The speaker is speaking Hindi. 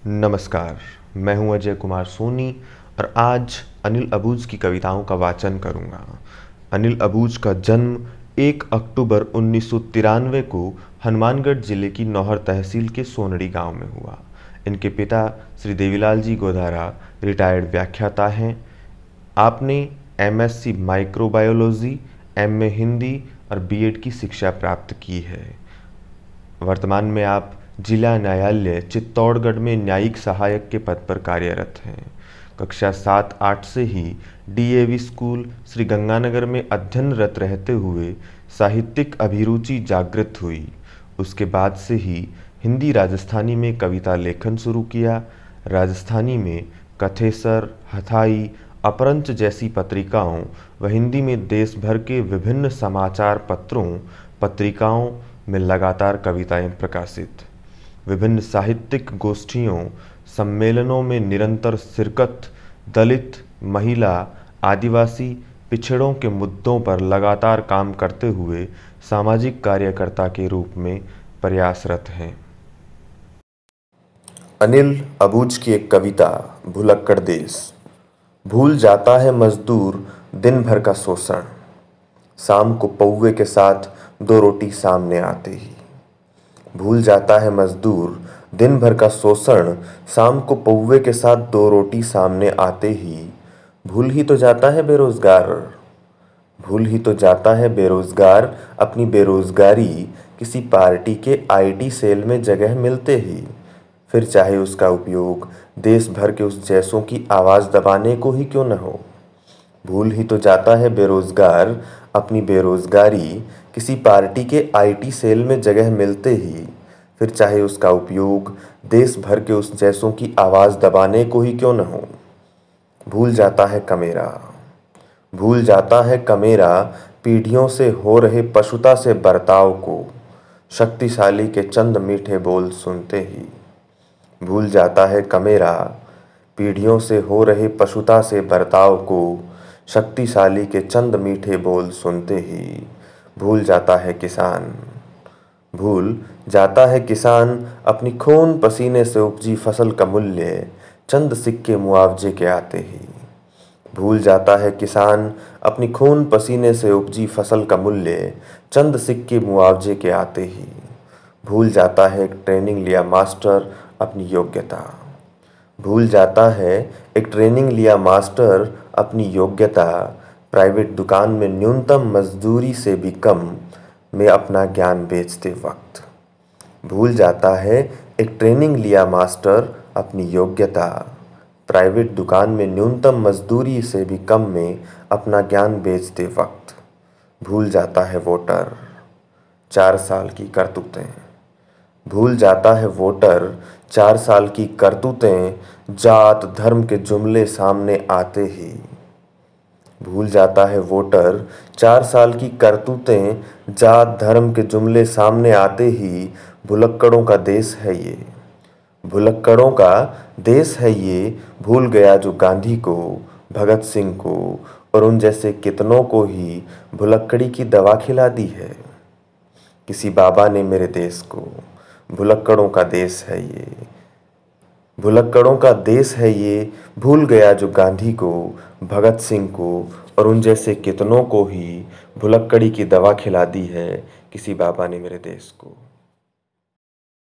नमस्कार, मैं हूं अजय कुमार सोनी और आज अनिल अबूझ की कविताओं का वाचन करूंगा। अनिल अबूझ का जन्म 1 अक्टूबर 1993 को हनुमानगढ़ जिले की नौहर तहसील के सोनड़ी गांव में हुआ। इनके पिता श्री देवीलाल जी गोधारा रिटायर्ड व्याख्याता हैं। आपने एमएससी माइक्रोबायोलॉजी, एमए हिंदी और बीएड की शिक्षा प्राप्त की है। वर्तमान में आप जिला न्यायालय चित्तौड़गढ़ में न्यायिक सहायक के पद पर कार्यरत हैं। कक्षा 7-8 से ही डीएवी स्कूल श्री गंगानगर में अध्ययनरत रहते हुए साहित्यिक अभिरुचि जागृत हुई। उसके बाद से ही हिंदी राजस्थानी में कविता लेखन शुरू किया। राजस्थानी में कथेसर, हथाई, अपरंच जैसी पत्रिकाओं व हिंदी में देश भर के विभिन्न समाचार पत्रों पत्रिकाओं में लगातार कविताएं प्रकाशित। विभिन्न साहित्यिक गोष्ठियों सम्मेलनों में निरंतर शिरकत, दलित, महिला, आदिवासी, पिछड़ों के मुद्दों पर लगातार काम करते हुए सामाजिक कार्यकर्ता के रूप में प्रयासरत हैं। अनिल अबूझ की एक कविता भुलक्कड़ देश। भूल जाता है मजदूर दिन भर का शोषण, शाम को पौवे के साथ 2 रोटी सामने आते ही। भूल जाता है मजदूर दिन भर का शोषण, शाम को पौवे के साथ 2 रोटी सामने आते ही। भूल ही तो जाता है बेरोजगार, भूल ही तो जाता है बेरोजगार अपनी बेरोजगारी किसी पार्टी के आईटी सेल में जगह मिलते ही। फिर चाहे उसका उपयोग देश भर के उस जैसों की आवाज़ दबाने को ही क्यों न हो। भूल ही तो जाता है बेरोजगार अपनी बेरोजगारी किसी पार्टी के आईटी सेल में जगह मिलते ही। फिर चाहे उसका उपयोग देश भर के उस जैसों की आवाज़ दबाने को ही क्यों न हो। भूल जाता है कमेरा, भूल जाता है कमेरा पीढ़ियों से हो रहे पशुता से बर्ताव को, शक्तिशाली के चंद मीठे बोल सुनते ही। भूल जाता है कमेरा पीढ़ियों से हो रहे पशुता से बर्ताव को, शक्तिशाली के चंद मीठे बोल सुनते ही। भूल जाता है किसान, भूल जाता है किसान अपनी खून पसीने से उपजी फसल का मूल्य चंद सिक्के मुआवजे के आते ही। भूल जाता है किसान अपनी खून पसीने से उपजी फसल का मूल्य चंद सिक्के मुआवजे के आते ही। भूल जाता है एक ट्रेनिंग लिया मास्टर अपनी योग्यता, भूल जाता है एक ट्रेनिंग लिया मास्टर अपनी योग्यता, प्राइवेट दुकान में न्यूनतम मजदूरी से भी कम में अपना ज्ञान बेचते वक्त। भूल जाता है एक ट्रेनिंग लिया मास्टर अपनी योग्यता, प्राइवेट दुकान में न्यूनतम मजदूरी से भी कम में अपना ज्ञान बेचते वक्त। भूल जाता है वोटर 4 साल की करतूतें, भूल जाता है वोटर 4 साल की करतूतें, जात धर्म के जुमले सामने आते ही। भूल जाता है वोटर 4 साल की करतूतें, जात धर्म के जुमले सामने आते ही। भुलक्कड़ों का देश है ये, भुलक्कड़ों का देश है ये, भूल गया जो गांधी को, भगत सिंह को और उन जैसे कितनों को ही भुलक्कड़ी की दवा खिला दी है किसी बाबा ने मेरे देश को। भुलक्कड़ों का देश है ये, भुलक्कड़ों का देश है ये, भूल गया जो गांधी को, भगत सिंह को और उन जैसे कितनों को ही भुलक्कड़ी की दवा खिला दी है किसी बाबा ने मेरे देश को।